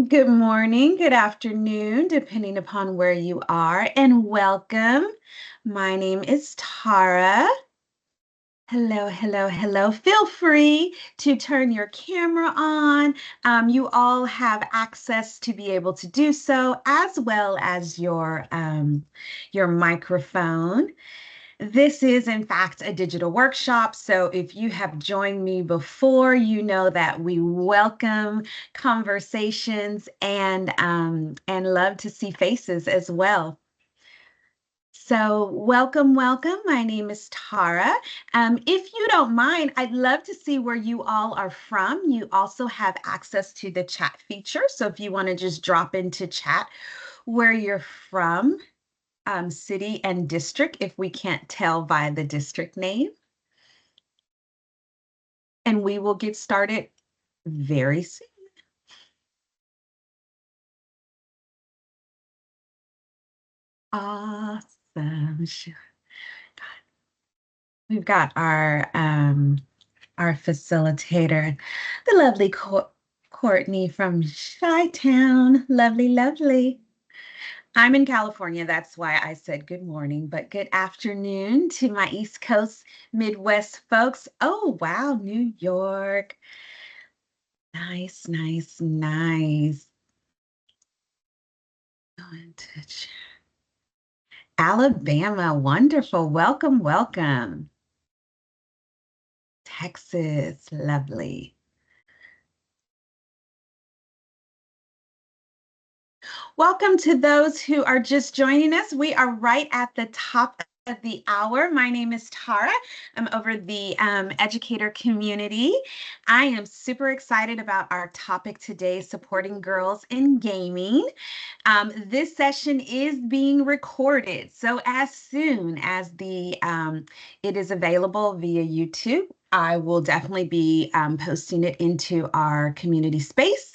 Good morning, good afternoon, depending upon where you are, and welcome. My name is Tara. Hello, hello, hello. Feel free to turn your camera on. You all have access to be able to do so, as well as your microphone. This is, in fact, a digital workshop. So if you have joined me before, you know that we welcome conversations and love to see faces as well. So welcome, welcome. My name is Tara. If you don't mind, I'd love to see where you all are from. You also have access to the chat feature. So if you want to just drop into chat where you're from, city and district if we can't tell by the district name. And we will get started very soon. Awesome. We've got our facilitator, the lovely Courtney from Chi-Town. Lovely, lovely. I'm in California, that's why I said good morning, but good afternoon to my East Coast, Midwest folks. Oh, wow, New York. Nice, nice, nice. Going to Alabama, wonderful. Welcome, welcome. Texas, lovely. Welcome to those who are just joining us. We are right at the top of the hour. My name is Tara. I'm over the educator community. I am super excited about our topic today, supporting girls in gaming. This session is being recorded. So as soon as it is available via YouTube, I will definitely be posting it into our community space.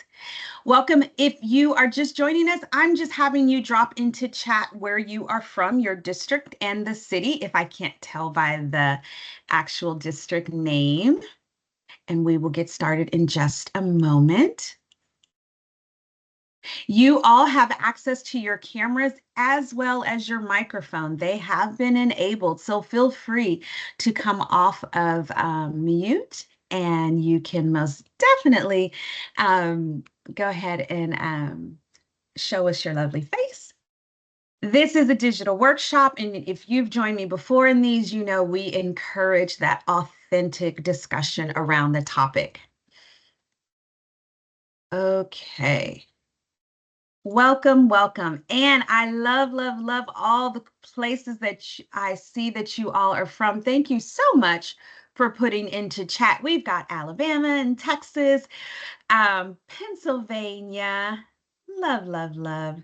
Welcome. If you are just joining us, I'm just having you drop into chat where you are from, your district and the city, if I can't tell by the actual district name. And we will get started in just a moment. You all have access to your cameras as well as your microphone. They have been enabled, so feel free to come off of mute and you can most definitely go ahead and show us your lovely face. This is a digital workshop, and if you've joined me before in these, you know we encourage that authentic discussion around the topic. Okay. Welcome, welcome. And I love, love, love all the places that I see that you all are from. Thank you so much for putting into chat. We've got Alabama and Texas, Pennsylvania, love, love, love,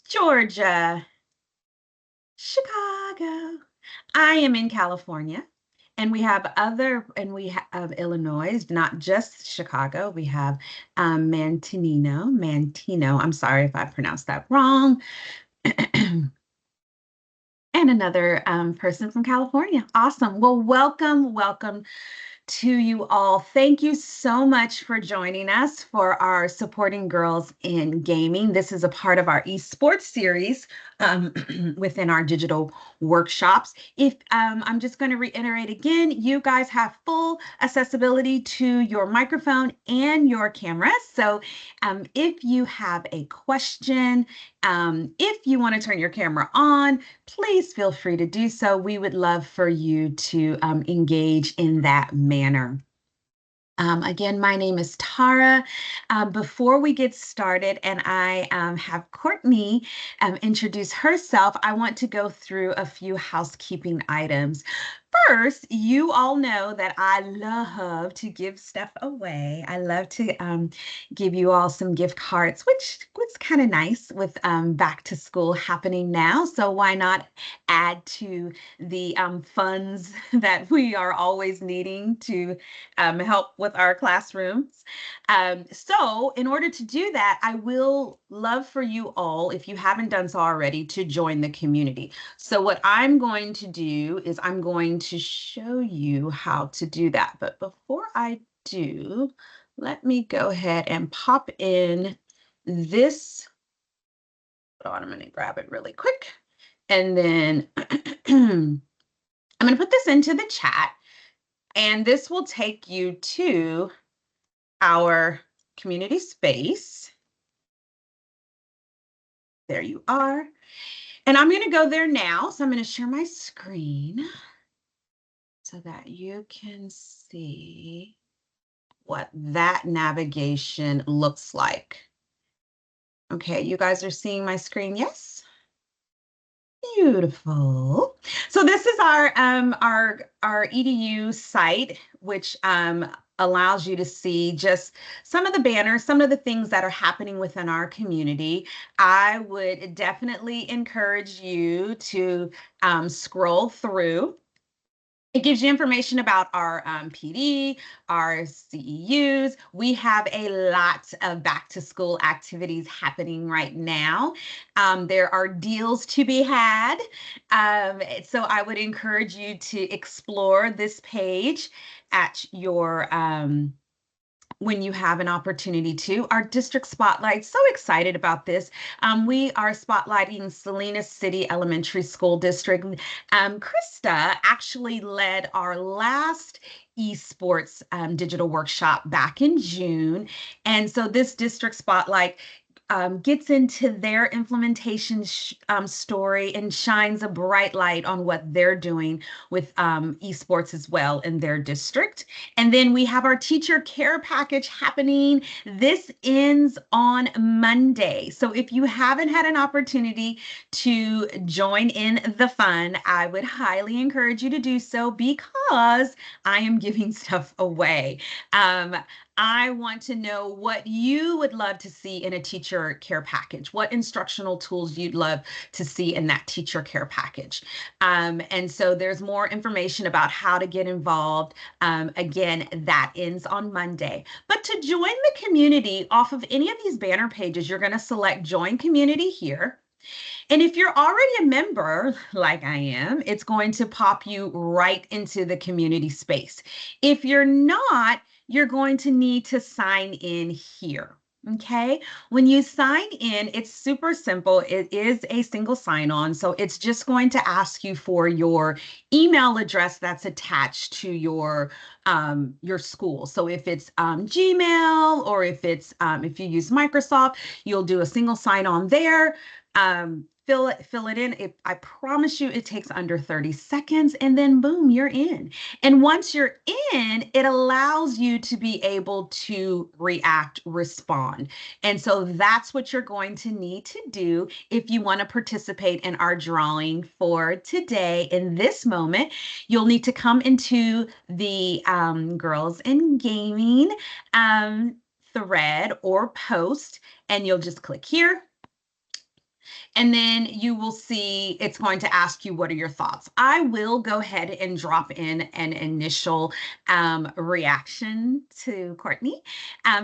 Georgia, Chicago. I am in California. And we have Illinois, not just Chicago. We have Mantino. I'm sorry if I pronounced that wrong. And another person from California. Awesome. Well, welcome, welcome to you all. Thank you so much for joining us for our Supporting Girls in Gaming. This is a part of our esports series within our digital workshops. If I'm just going to reiterate again, you guys have full accessibility to your microphone and your camera. So if you have a question, if you want to turn your camera on, please feel free to do so. We would love for you to engage in that manner. Again, my name is Tara. Before we get started and I have Courtney introduce herself, I want to go through a few housekeeping items. First, you all know that I love to give stuff away. I love to give you all some gift cards, which was kind of nice with back to school happening now. So why not add to the funds that we are always needing to help with our classrooms. So in order to do that, I will love for you all, if you haven't done so already, to join the community. So what I'm going to do is I'm going to show you how to do that. But before I do, let me go ahead and pop in this. Hold on, I'm going to grab it really quick. And then I'm going to put this into the chat, and this will take you to our community space. There you are. And I'm going to go there now. So I'm going to share my screen so that you can see what that navigation looks like. Okay, you guys are seeing my screen, yes? Beautiful. So this is our EDU site, which allows you to see just some of the banners, some of the things that are happening within our community. I would definitely encourage you to scroll through. It gives you information about our PD, our CEUs. We have a lot of back to school activities happening right now. There are deals to be had. So I would encourage you to explore this page at your when you have an opportunity to. Our district spotlight, so excited about this. We are spotlighting Salinas City Elementary School District. Krista actually led our last esports digital workshop back in June. And so this district spotlight gets into their implementation story and shines a bright light on what they're doing with esports as well in their district. And then we have our teacher care package happening. This ends on Monday. So if you haven't had an opportunity to join in the fun, I would highly encourage you to do so because I am giving stuff away. I want to know what you would love to see in a teacher care package, what instructional tools you'd love to see in that teacher care package. And so there's more information about how to get involved. Again, that ends on Monday. But to join the community off of any of these banner pages, you're going to select Join Community here. And if you're already a member, like I am, it's going to pop you right into the community space. If you're not, you're going to need to sign in here. Okay, when you sign in, it's super simple. It is a single sign-on, so it's just going to ask you for your email address that's attached to your school. So if it's Gmail or if you use Microsoft, you'll do a single sign-on there. Fill it in. I promise you it takes under 30 seconds, and then boom, you're in. And once you're in, it allows you to be able to respond. And so that's what you're going to need to do if you want to participate in our drawing for today. In this moment, you'll need to come into the Girls in Gaming thread or post, and you'll just click here. And then you will see it's going to ask you, what are your thoughts? I will go ahead and drop in an initial reaction to Courtney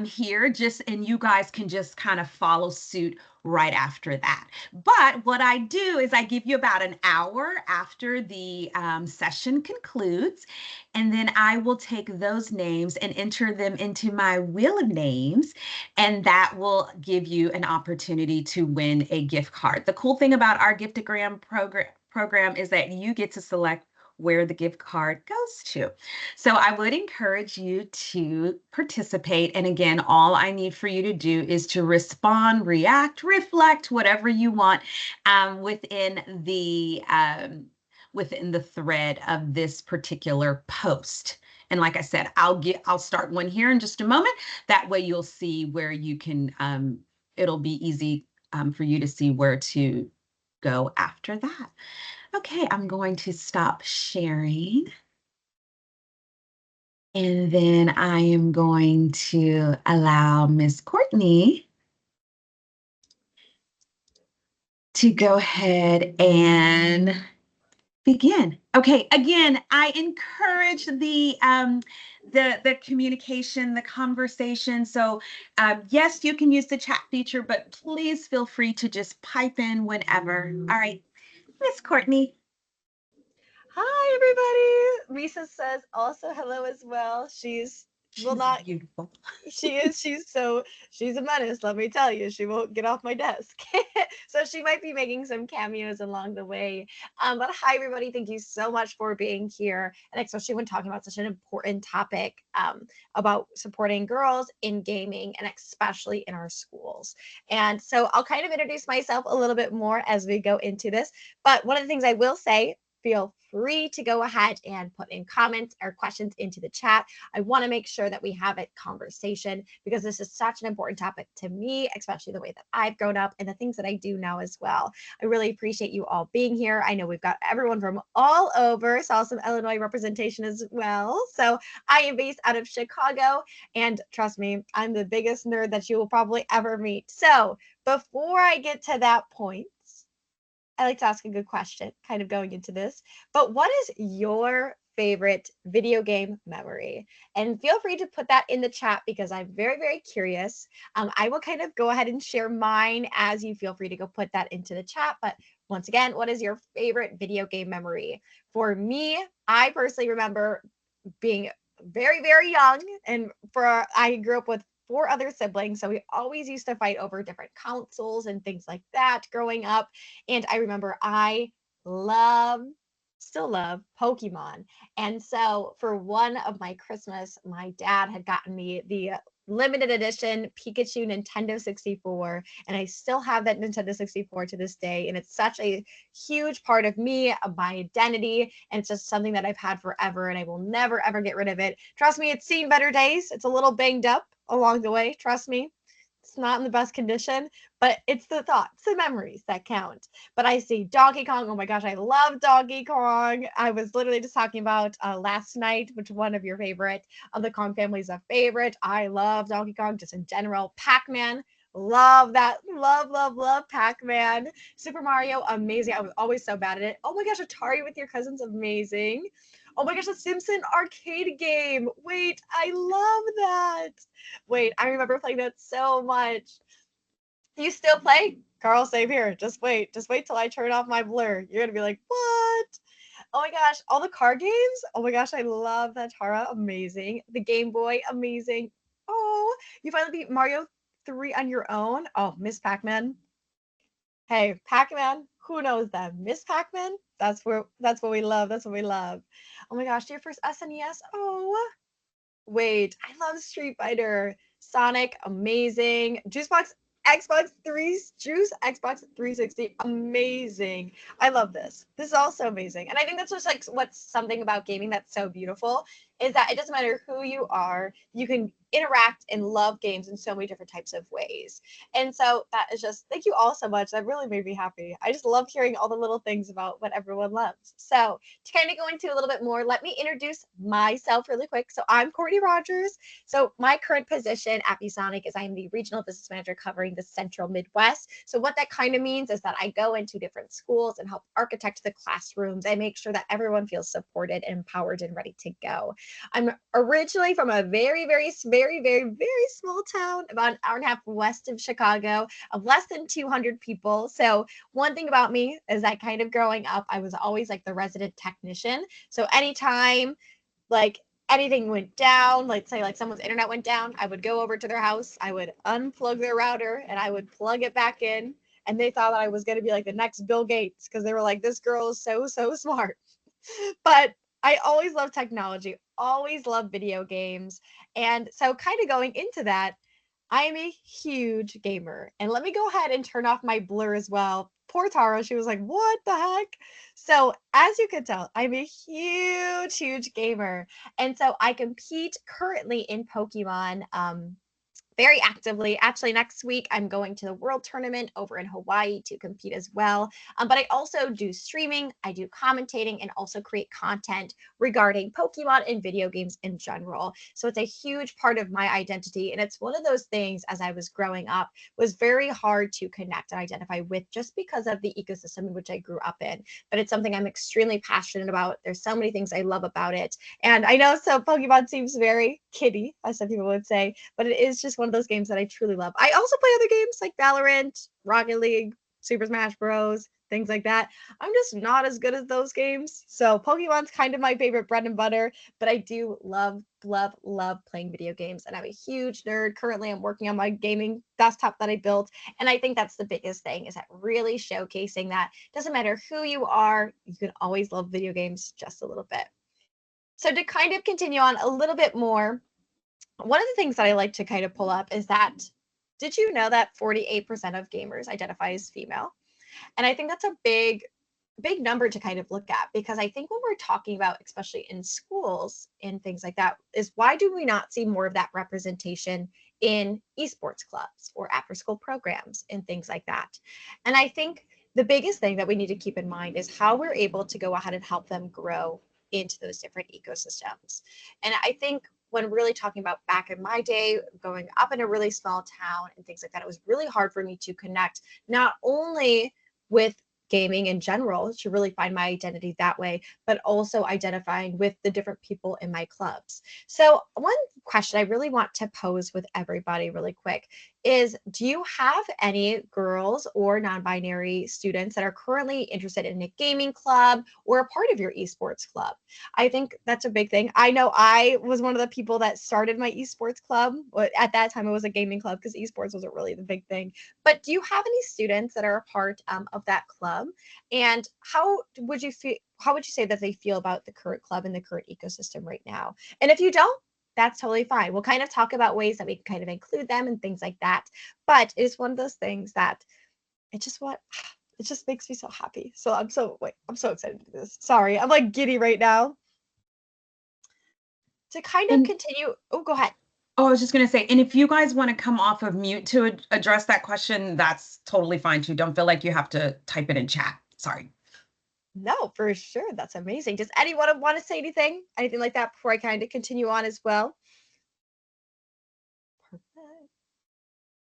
here, and you guys can just kind of follow suit right after that. But what I do is I give you about an hour after the session concludes, and then I will take those names and enter them into my wheel of names, and that will give you an opportunity to win a gift card. The cool thing about our giftogram program is that you get to select where the gift card goes to. So I would encourage you to participate. And again, all I need for you to do is to respond, react, reflect, whatever you want within the thread of this particular post. And like I said, I'll start one here in just a moment. That way you'll see where you can, it'll be easy for you to see where to go after that. Okay, I'm going to stop sharing. And then I am going to allow Miss Courtney to go ahead and begin. Okay, again, I encourage the communication, the conversation. So yes, you can use the chat feature, but please feel free to just pipe in whenever. All right, Miss Courtney. Hi, everybody. Risa says also hello as well. She's will She's not. beautiful. She is. She's a menace, let me tell you. She won't get off my desk. So she might be making some cameos along the way. But hi, everybody. Thank you so much for being here. And especially when talking about such an important topic about supporting girls in gaming and especially in our schools. And so I'll kind of introduce myself a little bit more as we go into this. But one of the things I will say, feel free to go ahead and put in comments or questions into the chat. I want to make sure that we have a conversation because this is such an important topic to me, especially the way that I've grown up and the things that I do now as well. I really appreciate you all being here. I know we've got everyone from all over, saw some Illinois representation as well. So I am based out of Chicago, and trust me, I'm the biggest nerd that you will probably ever meet. So before I get to that point, I like to ask a good question, kind of going into this. But what is your favorite video game memory? And feel free to put that in the chat because I'm very, very curious. I will kind of go ahead and share mine as you feel free to go put that into the chat. But once again, what is your favorite video game memory? For me, I personally remember being very, very young, and I grew up with four other siblings, so we always used to fight over different consoles and things like that growing up. And I remember I love still love Pokemon. And so for one of my Christmas, my dad had gotten me the limited edition Pikachu Nintendo 64, and I still have that Nintendo 64 to this day, and it's such a huge part of me, of my identity, and it's just something that I've had forever, and I will never ever get rid of it. Trust me, it's seen better days. It's a little banged up along the way. Trust me, it's not in the best condition, but it's the thoughts, the memories that count. But I see Donkey Kong. Oh my gosh, I love Donkey Kong. I was literally just talking about last night, which one of your favorite of the Kong family is a favorite. I love Donkey Kong just in general. Pac-Man. Love that. Love, love, love Pac-Man. Super Mario, amazing. I was always so bad at it. Oh my gosh, Atari with your cousins, amazing. Oh my gosh, the Simpson arcade game. Wait, I love that. Wait, I remember playing that so much. Do you still play? Carl, same here. Just wait. Just wait till I turn off my blur. You're gonna be like, what? Oh my gosh, all the card games. Oh my gosh, I love that Tara. Amazing. The Game Boy, amazing. Oh, you finally beat Mario 3 on your own. Oh, Miss Pac-Man. Hey, Pac-Man, who knows them? Miss Pac-Man? That's what we love. That's what we love. Oh my gosh, your first SNES? Oh, wait, I love Street Fighter. Sonic, amazing. Juice Xbox 360, amazing. I love this. This is also amazing. And I think that's just like what's something about gaming that's so beautiful is that it doesn't matter who you are, you can interact and love games in so many different types of ways. And so that is just, thank you all so much. That really made me happy. I just love hearing all the little things about what everyone loves. So to kind of go into a little bit more, let me introduce myself really quick. So I'm Courtney Rodgers. So my current position at ViewSonic is I am the regional business manager covering the Central Midwest. So what that kind of means is that I go into different schools and help architect the classrooms. I make sure that everyone feels supported and empowered and ready to go. I'm originally from a very, very, very, very, very small town, about an hour and a half west of Chicago, of less than 200 people. So one thing about me is that kind of growing up, I was always like the resident technician. So anytime like anything went down, let's say like someone's internet went down, I would go over to their house, I would unplug their router and I would plug it back in. And they thought that I was going to be like the next Bill Gates because they were like, this girl is so, so smart. But I always love technology, always love video games. And so, kind of going into that, I am a huge gamer. And let me go ahead and turn off my blur as well. Poor Tara, she was like, what the heck? So, as you can tell, I'm a huge, huge gamer. And so, I compete currently in Pokemon. Very actively. Actually, next week I'm going to the World Tournament over in Hawaii to compete as well. But I also do streaming, I do commentating, and also create content regarding Pokemon and video games in general. So it's a huge part of my identity, and it's one of those things as I was growing up was very hard to connect and identify with just because of the ecosystem in which I grew up in. But it's something I'm extremely passionate about. There's so many things I love about it, and I know so Pokemon seems very kiddie, as some people would say, but it is just one of those games that I truly love. I also play other games like Valorant, Rocket League, Super Smash Bros., things like that. I'm just not as good at those games. So Pokemon's kind of my favorite bread and butter, but I do love, love, love playing video games. And I'm a huge nerd. Currently, I'm working on my gaming desktop that I built. And I think that's the biggest thing, is that really showcasing that doesn't matter who you are, you can always love video games just a little bit. So to kind of continue on a little bit more, one of the things that I like to kind of pull up is that, did you know that 48% of gamers identify as female? And I think that's a big number to kind of look at, because I think when we're talking about, especially in schools and things like that, is why do we not see more of that representation in esports clubs or after school programs and things like that? And I think the biggest thing that we need to keep in mind is how we're able to go ahead and help them grow into those different ecosystems. And I think when really talking about back in my day, growing up in a really small town and things like that, it was really hard for me to connect not only with gaming in general, to really find my identity that way, but also identifying with the different people in my clubs. So one question I really want to pose with everybody really quick is, do you have any girls or non-binary students that are currently interested in a gaming club or a part of your esports club? I think that's a big thing. I know I was one of the people that started my esports club. At that time, it was a gaming club because esports wasn't really the big thing. But do you have any students that are a part of that club? And how would you feel? How would you say that they feel about the current club and the current ecosystem right now? And if you don't, that's totally fine. We'll kind of talk about ways that we can kind of include them and things like that. But it's one of those things that it just what it just makes me so happy. So I'm so excited to do this. Sorry, I'm like giddy right now. To kind of And continue. Oh, go ahead. oh, I was just going to say, and if you guys want to come off of mute to address that question, that's totally fine too. Don't feel like you have to type it in chat. Sorry. No, for sure. That's amazing. Does anyone want to say anything? Anything like that before I kind of continue on as well? Perfect.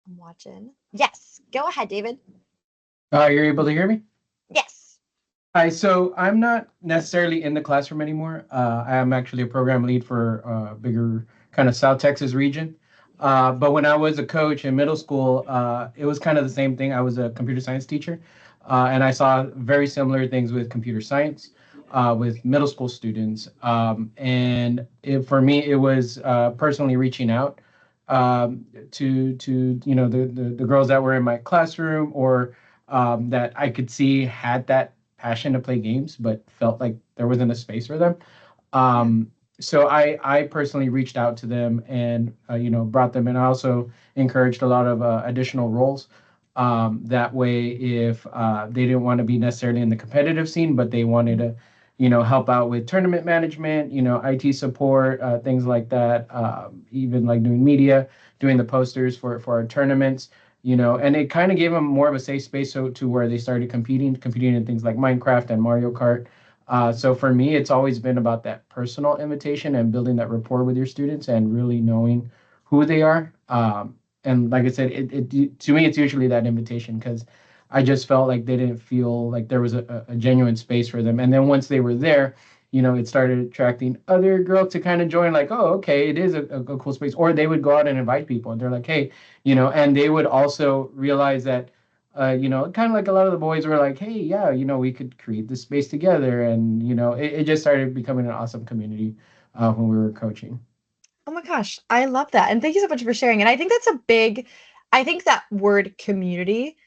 I'm watching. Yes. Go ahead, David. You're able to hear me? Yes. Hi, so I'm not necessarily in the classroom anymore. I am actually a program lead for a bigger kind of South Texas region. But when I was a coach in middle school, it was kind of the same thing. I was a computer science teacher, and I saw very similar things with computer science with middle school students. For me, it was personally reaching out to the girls that were in my classroom, or that I could see had that passion to play games, but felt like there wasn't a space for them. Yeah. So I personally reached out to them and brought them in. I also encouraged a lot of additional roles. That way, if they didn't want to be necessarily in the competitive scene, but they wanted to, help out with tournament management, IT support, things like that. Even like doing media, doing the posters for our tournaments. And it kind of gave them more of a safe space, so to where they started competing in things like Minecraft and Mario Kart. So for me, it's always been about that personal invitation and building that rapport with your students and really knowing who they are. And like I said, it to me, it's usually that invitation, because I just felt like they didn't feel like there was a genuine space for them. And then once they were there, it started attracting other girls to kind of join, like, oh, okay, it is a cool space. Or they would go out and invite people, and they're like, hey, and they would also realize that, kind of like a lot of the boys were like, hey, yeah, we could create this space together. And, it just started becoming an awesome community when we were coaching. Oh my gosh, I love that. And thank you so much for sharing. And I think I think that word community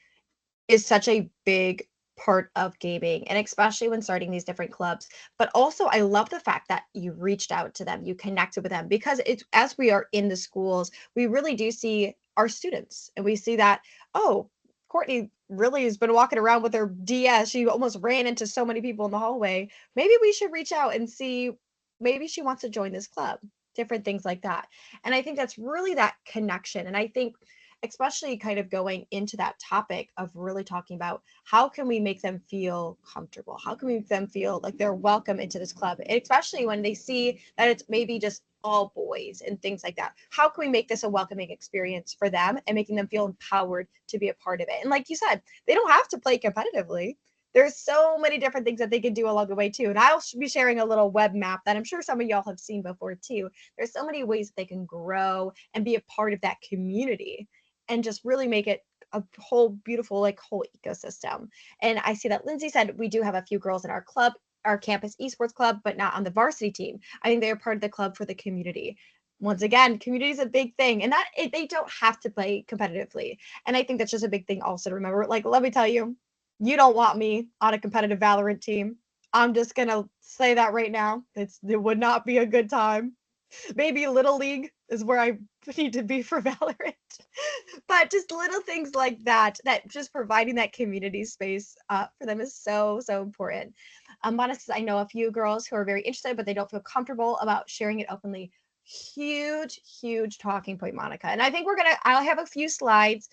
is such a big part of gaming, and especially when starting these different clubs. But also, I love the fact that you reached out to them, you connected with them, because it's, as we are in the schools, we really do see our students, and we see that, oh, Courtney really has been walking around with her DS. She almost ran into so many people in the hallway. Maybe we should reach out and see, maybe she wants to join this club, different things like that. And I think that's really that connection. And I think especially kind of going into that topic of really talking about how can we make them feel comfortable? How can we make them feel like they're welcome into this club? And especially when they see that it's maybe just all boys and things like that. How can we make this a welcoming experience for them and making them feel empowered to be a part of it? And like you said, they don't have to play competitively. There's so many different things that they can do along the way too. And I'll be sharing a little web map that I'm sure some of y'all have seen before too. There's so many ways that they can grow and be a part of that community and just really make it a whole beautiful, like, whole ecosystem. And I see that Lindsay said we do have a few girls in our club, our campus esports club, but not on the varsity team. I think they're part of the club for the community. Once again, community is a big thing, and they don't have to play competitively. And I think that's just a big thing also to remember. Like, let me tell you, you don't want me on a competitive Valorant team. I'm just gonna say that right now. It would not be a good time. Maybe Little League is where I need to be for Valorant. But just little things like that, that just providing that community space for them is so, so important. Monica says, I know a few girls who are very interested, but they don't feel comfortable about sharing it openly. Huge, huge talking point, Monica. And I think I'll have a few slides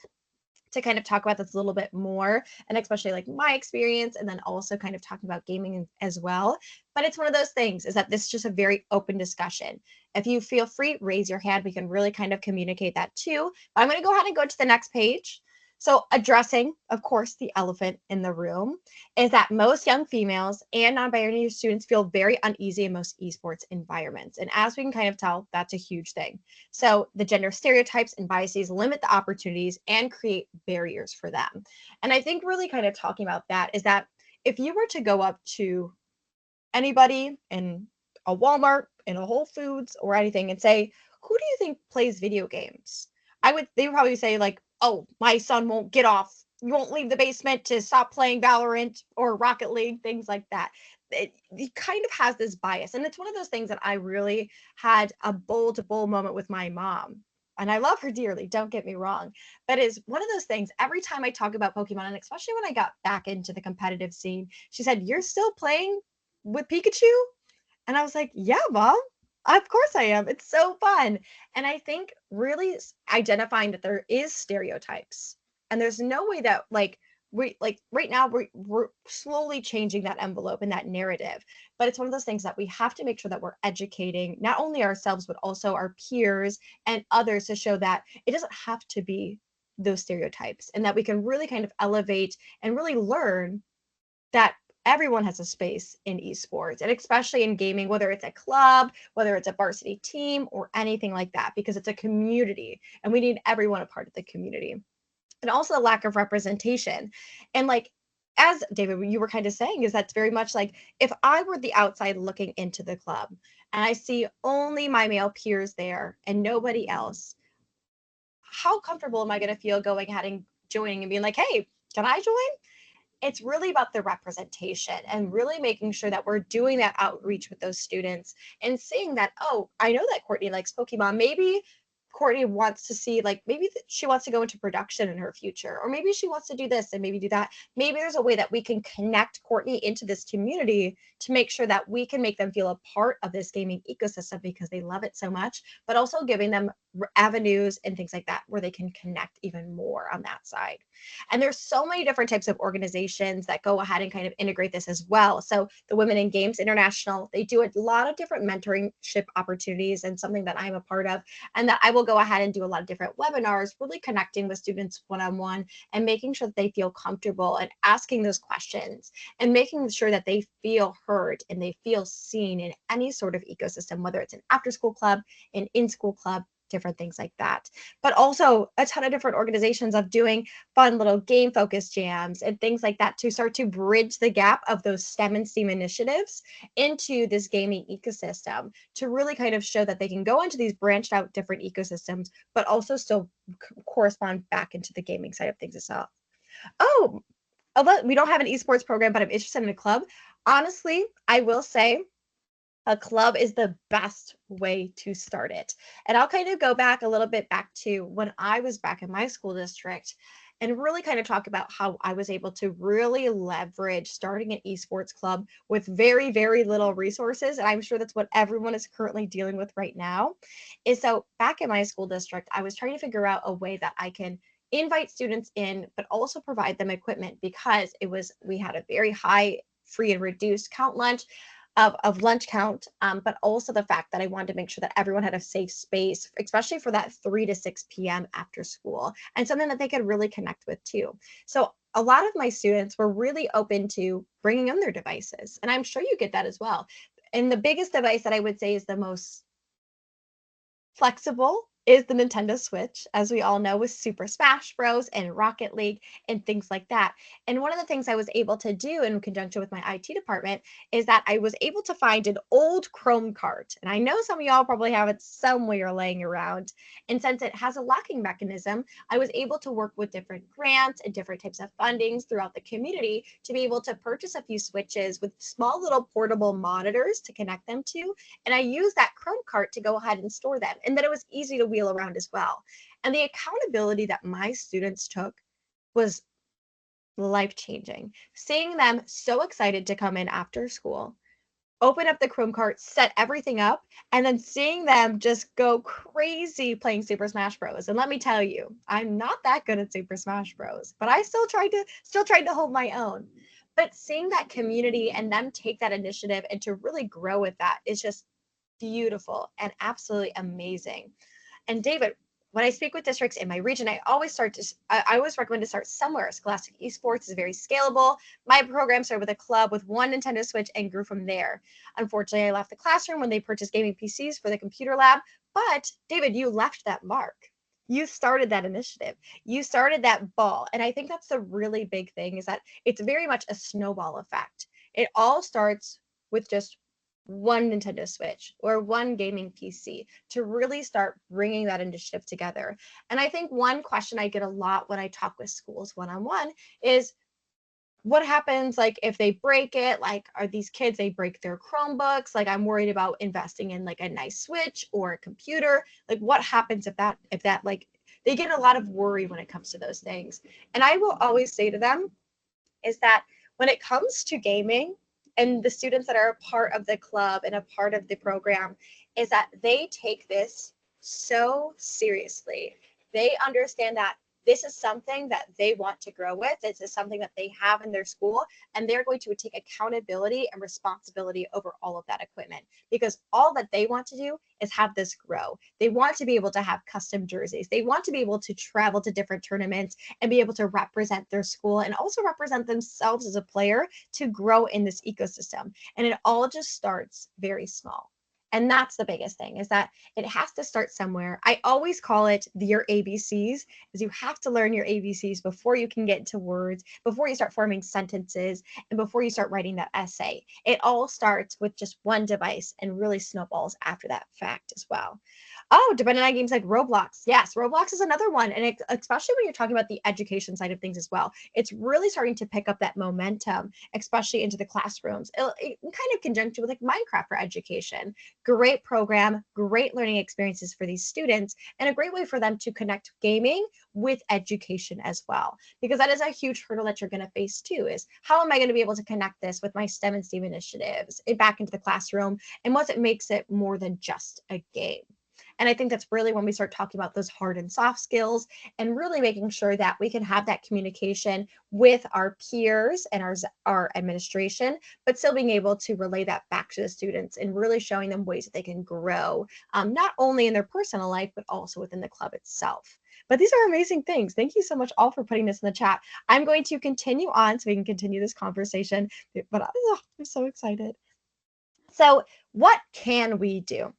to kind of talk about this a little bit more, and especially like my experience, and then also kind of talking about gaming as well. But it's one of those things, is that this is just a very open discussion. If you feel free, raise your hand. We can really kind of communicate that too. But I'm going to go ahead and go to the next page. So addressing, of course, the elephant in the room is that most young females and non-binary students feel very uneasy in most esports environments. And as we can kind of tell, that's a huge thing. So the gender stereotypes and biases limit the opportunities and create barriers for them. And I think really kind of talking about that is that if you were to go up to anybody in a Walmart, in a Whole Foods, or anything and say, who do you think plays video games? They would probably say, like, oh, my son won't get off. You won't leave the basement to stop playing Valorant or Rocket League, things like that. It kind of has this bias. And it's one of those things that I really had a bowl-to-bowl moment with my mom. And I love her dearly, don't get me wrong. But it's one of those things, every time I talk about Pokemon, and especially when I got back into the competitive scene, she said, you're still playing with Pikachu? And I was like, yeah, mom, of course I am. It's so fun. And I think really identifying that there is stereotypes, and there's no way that right now we're slowly changing that envelope and that narrative. But it's one of those things that we have to make sure that we're educating not only ourselves, but also our peers and others, to show that it doesn't have to be those stereotypes, and that we can really kind of elevate and really learn that everyone has a space in esports, and especially in gaming, whether it's a club, whether it's a varsity team, or anything like that, because it's a community and we need everyone a part of the community. And also the lack of representation. And like, as David, you were kind of saying, is that's very much like, if I were the outside looking into the club and I see only my male peers there and nobody else, how comfortable am I going to feel going ahead and joining and being like, hey, can I join? It's really about the representation and really making sure that we're doing that outreach with those students and seeing that, oh, I know that Courtney likes Pokemon. Maybe Courtney wants to see, like, maybe she wants to go into production in her future, or maybe she wants to do this and maybe do that. Maybe there's a way that we can connect Courtney into this community to make sure that we can make them feel a part of this gaming ecosystem because they love it so much, but also giving them avenues and things like that where they can connect even more on that side. And there's so many different types of organizations that go ahead and kind of integrate this as well. So the Women in Games International, they do a lot of different mentorship opportunities, and something that I'm a part of, and that I will go ahead and do a lot of different webinars, really connecting with students one-on-one and making sure that they feel comfortable and asking those questions and making sure that they feel heard and they feel seen in any sort of ecosystem, whether it's an after-school club, an in-school club, different things like that. But also a ton of different organizations of doing fun little game focused jams and things like that to start to bridge the gap of those STEM and STEAM initiatives into this gaming ecosystem, to really kind of show that they can go into these branched out different ecosystems, but also still correspond back into the gaming side of things itself. Oh, we don't have an esports program, but I'm interested in a club. Honestly, I will say a club is the best way to start it. And I'll kind of go back a little bit back to when I was back in my school district and really kind of talk about how I was able to really leverage starting an esports club with very, very little resources. And I'm sure that's what everyone is currently dealing with right now. Is so back in my school district, I was trying to figure out a way that I can invite students in, but also provide them equipment, because we had a very high free and reduced count lunch of lunch count, but also the fact that I wanted to make sure that everyone had a safe space, especially for that 3 to 6 p.m. after school, and something that they could really connect with too. So a lot of my students were really open to bringing in their devices, and I'm sure you get that as well. And the biggest device that I would say is the most flexible is the Nintendo Switch, as we all know, with Super Smash Bros. And Rocket League and things like that. And one of the things I was able to do in conjunction with my IT department is that I was able to find an old Chrome cart. And I know some of y'all probably have it somewhere laying around. And since it has a locking mechanism, I was able to work with different grants and different types of fundings throughout the community to be able to purchase a few switches with small little portable monitors to connect them to. And I used that Chrome cart to go ahead and store them. And then it was easy to wheel around as well. And the accountability that my students took was life-changing. Seeing them so excited to come in after school, open up the Chrome cart, set everything up, and then seeing them just go crazy playing Super Smash Bros. And let me tell you, I'm not that good at Super Smash Bros, but I still tried to hold my own. But seeing that community and them take that initiative and to really grow with that is just beautiful and absolutely amazing. And David, when I speak with districts in my region, I always recommend to start somewhere. Scholastic Esports is very scalable. My program started with a club with one Nintendo Switch and grew from there. Unfortunately, I left the classroom when they purchased gaming PCs for the computer lab. But David, you left that mark. You started that initiative. You started that ball. And I think that's the really big thing is that it's very much a snowball effect. It all starts with just one Nintendo Switch or one gaming PC to really start bringing that initiative together. And I think one question I get a lot when I talk with schools one-on-one is what happens like if they break it? Like, are these kids, they break their Chromebooks? Like, I'm worried about investing in like a nice Switch or a computer. Like, what happens if that like they get a lot of worry when it comes to those things. And I will always say to them is that when it comes to gaming and the students that are a part of the club and a part of the program, is that they take this so seriously. They understand that this is something that they want to grow with. This is something that they have in their school, and they're going to take accountability and responsibility over all of that equipment because all that they want to do is have this grow. They want to be able to have custom jerseys. They want to be able to travel to different tournaments and be able to represent their school and also represent themselves as a player to grow in this ecosystem. And it all just starts very small. And that's the biggest thing is that it has to start somewhere. I always call it your ABCs, is you have to learn your ABCs before you can get into words, before you start forming sentences, and before you start writing that essay. It all starts with just one device and really snowballs after that fact as well. Oh, depending on games like Roblox. Yes, Roblox is another one. And especially when you're talking about the education side of things as well, it's really starting to pick up that momentum, especially into the classrooms. It kind of conjunction with like Minecraft for education. Great program, great learning experiences for these students, and a great way for them to connect gaming with education as well. Because that is a huge hurdle that you're going to face too, is how am I going to be able to connect this with my STEM and STEAM initiatives back into the classroom? And what makes it more than just a game? And I think that's really when we start talking about those hard and soft skills and really making sure that we can have that communication with our peers and our administration, but still being able to relay that back to the students and really showing them ways that they can grow, not only in their personal life, but also within the club itself. But these are amazing things. Thank you so much all for putting this in the chat. I'm going to continue on so we can continue this conversation, but I'm so excited. So what can we do?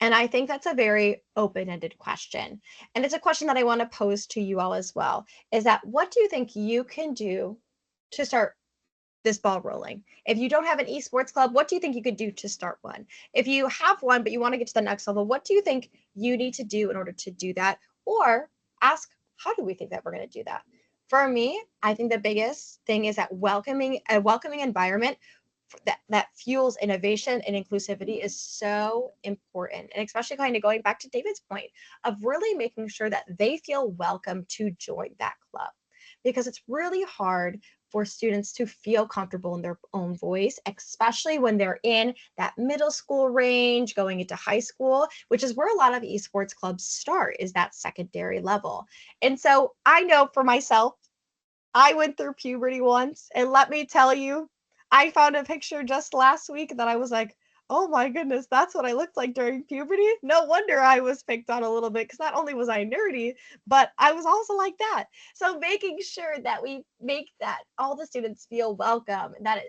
And I think that's a very open-ended question. And it's a question that I want to pose to you all as well, is that what do you think you can do to start this ball rolling? If you don't have an esports club, what do you think you could do to start one? If you have one, but you want to get to the next level, what do you think you need to do in order to do that? Or ask, how do we think that we're going to do that? For me, I think the biggest thing is that a welcoming environment that fuels innovation and inclusivity is so important. And especially kind of going back to David's point of really making sure that they feel welcome to join that club. Because it's really hard for students to feel comfortable in their own voice, especially when they're in that middle school range, going into high school, which is where a lot of esports clubs start, is that secondary level. And so I know for myself, I went through puberty once, and let me tell you, I found a picture just last week that I was like, oh my goodness, that's what I looked like during puberty. No wonder I was picked on a little bit because not only was I nerdy, but I was also like that. So making sure that we make that all the students feel welcome, that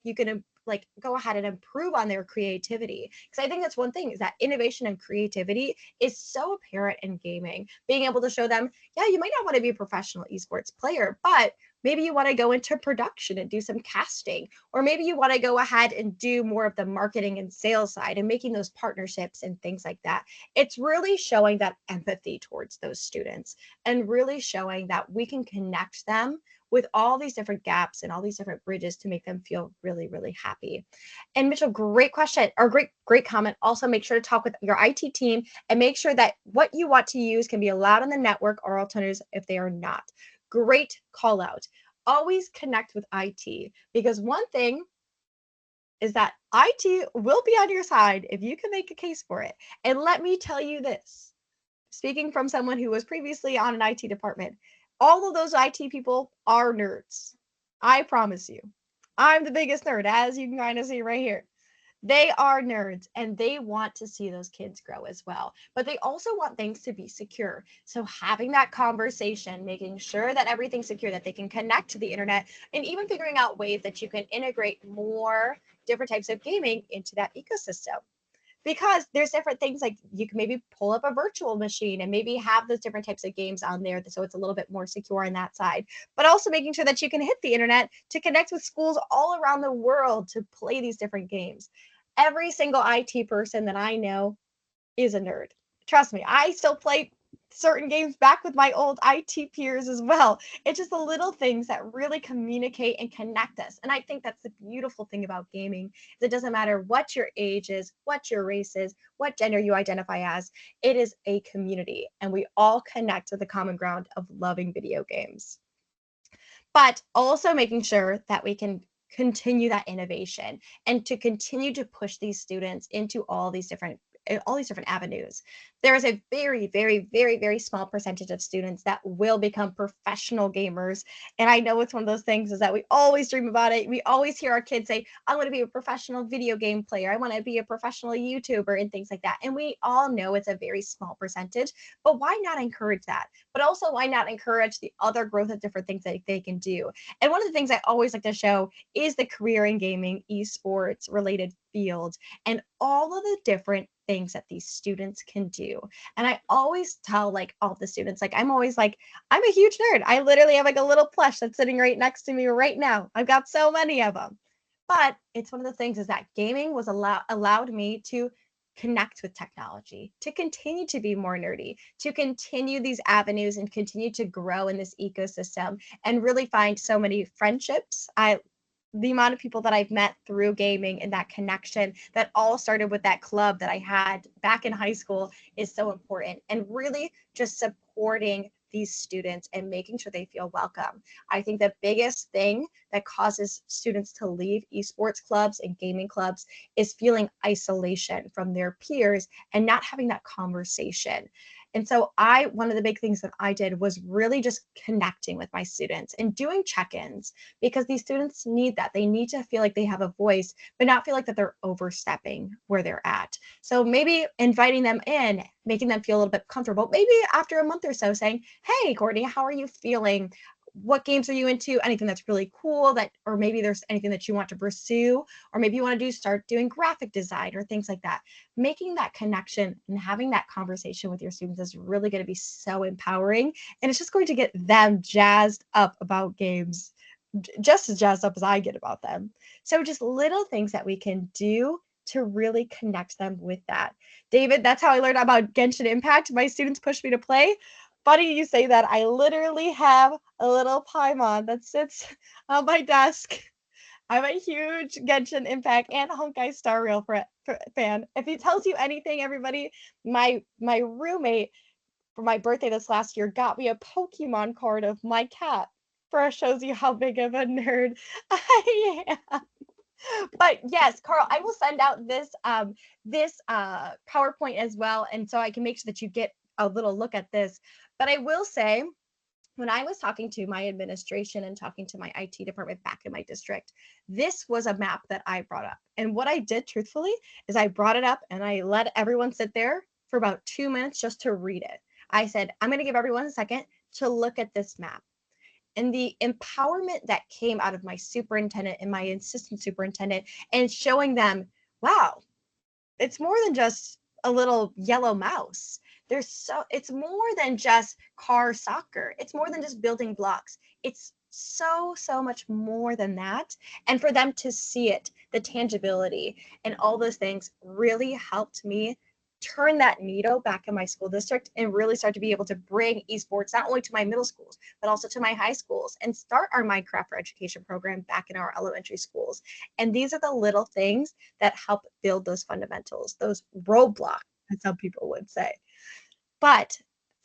you can like go ahead and improve on their creativity. Because I think that's one thing, is that innovation and creativity is so apparent in gaming. Being able to show them, yeah, you might not want to be a professional esports player, but maybe you want to go into production and do some casting, or maybe you want to go ahead and do more of the marketing and sales side and making those partnerships and things like that. It's really showing that empathy towards those students and really showing that we can connect them with all these different gaps and all these different bridges to make them feel really, really happy. And Mitchell, great question, or great comment. Also, make sure to talk with your IT team and make sure that what you want to use can be allowed on the network or alternatives if they are not. Great call out. Always connect with IT, because one thing is that IT will be on your side if you can make a case for it. And let me tell you this, speaking from someone who was previously on an IT department, all of those IT people are nerds. I promise you. I'm the biggest nerd, as you can kind of see right here. They are nerds and they want to see those kids grow as well. But they also want things to be secure. So having that conversation, making sure that everything's secure, that they can connect to the internet, and even figuring out ways that you can integrate more different types of gaming into that ecosystem. Because there's different things, like you can maybe pull up a virtual machine and maybe have those different types of games on there, so it's a little bit more secure on that side, but also making sure that you can hit the internet to connect with schools all around the world to play these different games. Every single IT person that I know is a nerd. Trust me, I still play certain games back with my old IT peers as well. It's just the little things that really communicate and connect us. And I think that's the beautiful thing about gaming, is it doesn't matter what your age is, what your race is, what gender you identify as. It is a community, and we all connect with the common ground of loving video games. But also making sure that we can continue that innovation and to continue to push these students into all these different avenues. There is a very, very, very, very small percentage of students that will become professional gamers. And I know it's one of those things, is that we always dream about it. We always hear our kids say, I want to be a professional video game player. I want to be a professional YouTuber and things like that. And we all know it's a very small percentage, but why not encourage that? But also, why not encourage the other growth of different things that they can do? And one of the things I always like to show is the career in gaming, esports related fields, and all of the different things that these students can do. And I always tell like all the students, like I'm always like, I'm a huge nerd. I literally have like a little plush that's sitting right next to me right now. I've got so many of them. But it's one of the things, is that gaming was allowed me to connect with technology, to continue to be more nerdy, to continue these avenues and continue to grow in this ecosystem and really find so many friendships. The amount of people that I've met through gaming and that connection that all started with that club that I had back in high school is so important. And really just supporting these students and making sure they feel welcome. I think the biggest thing that causes students to leave esports clubs and gaming clubs is feeling isolation from their peers and not having that conversation. And so one of the big things that I did was really just connecting with my students and doing check-ins, because these students need that. They need to feel like they have a voice, but not feel like that they're overstepping where they're at. So maybe inviting them in, making them feel a little bit comfortable, maybe after a month or so saying, hey, Courtney, how are you feeling? What games are you into? Anything that's really cool, or maybe there's anything that you want to pursue, or maybe you want to start doing graphic design or things like that. Making that connection and having that conversation with your students is really going to be so empowering, and it's just going to get them jazzed up about games, just as jazzed up as I get about them. So just little things that we can do to really connect them with that. David, that's how I learned about Genshin Impact. My students pushed me to play. Funny you say that. I literally have a little Paimon that sits on my desk. I'm a huge Genshin Impact and Honkai Star Rail fan. If it tells you anything, everybody, my roommate for my birthday this last year got me a Pokemon card of my cat. First shows you how big of a nerd I am. But yes, Carl, I will send out this PowerPoint as well, and so I can make sure that you get a little look at this. But I will say, when I was talking to my administration and talking to my IT department back in my district, this was a map that I brought up. And what I did, truthfully, is I brought it up and I let everyone sit there for about 2 minutes just to read it. I said, I'm going to give everyone a second to look at this map. and the empowerment that came out of my superintendent and my assistant superintendent, and showing them, wow, it's more than just a little yellow mouse. It's more than just car soccer. It's more than just building blocks. It's so much more than that. And for them to see it, the tangibility and all those things really helped me turn that needle back in my school district and really start to be able to bring esports not only to my middle schools, but also to my high schools, and start our Minecraft for Education program back in our elementary schools. And these are the little things that help build those fundamentals, those roadblocks, as some people would say. But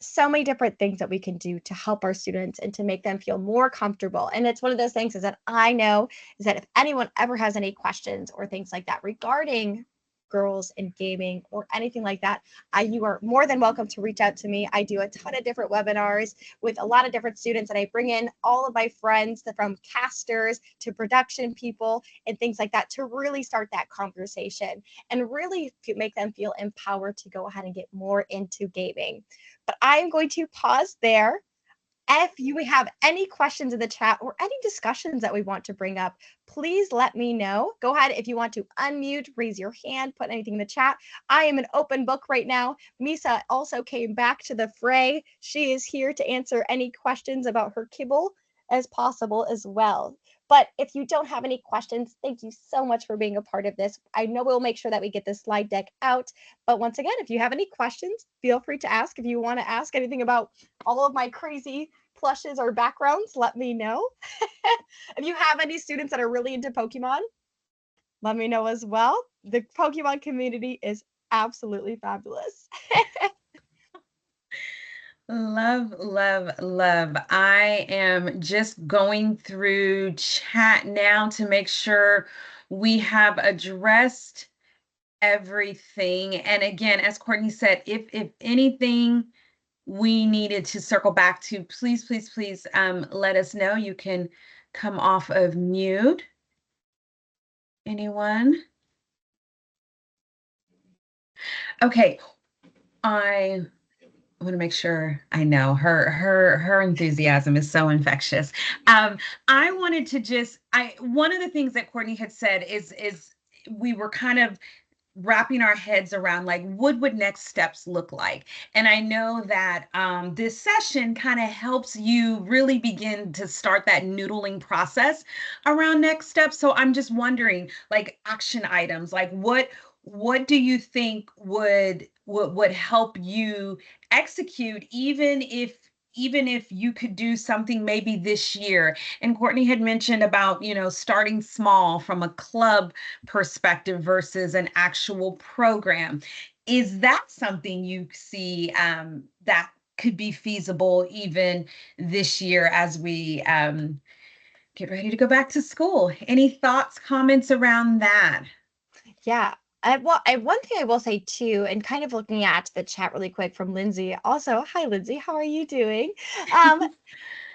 so many different things that we can do to help our students and to make them feel more comfortable. And it's one of those things is that I know is that if anyone ever has any questions or things like that regarding girls in gaming or anything like that, you are more than welcome to reach out to me. I do a ton of different webinars with a lot of different students, and I bring in all of my friends from casters to production people and things like that to really start that conversation and really make them feel empowered to go ahead and get more into gaming. But I'm going to pause there. If you have any questions in the chat or any discussions that we want to bring up, please let me know. Go ahead if you want to unmute, raise your hand, put anything in the chat. I am an open book right now. Misa also came back to the fray. She is here to answer any questions about her kibble as possible as well. But if you don't have any questions, thank you so much for being a part of this. I know we'll make sure that we get this slide deck out. But once again, if you have any questions, feel free to ask. If you want to ask anything about all of my crazy plushes or backgrounds, let me know. If you have any students that are really into Pokemon, let me know as well. The Pokemon community is absolutely fabulous. Love, love, love. I am just going through chat now to make sure we have addressed everything. And again, as Courtney said, if anything we needed to circle back to, please, please, please let us know. You can come off of mute. Anyone? Okay, I want to make sure I know her enthusiasm is so infectious. I wanted to just one of the things that Courtney had said is we were kind of wrapping our heads around like what would next steps look like. And I know that this session kind of helps you really begin to start that noodling process around next steps. So I'm just wondering, like, action items, like what do you think would help you execute, even if you could do something maybe this year? And Courtney had mentioned about, starting small from a club perspective versus an actual program. Is that something you see that could be feasible even this year as we get ready to go back to school? Any thoughts, comments around that? Yeah. One thing I will say too, and kind of looking at the chat really quick from Lindsay. Also, hi Lindsay, how are you doing? Um,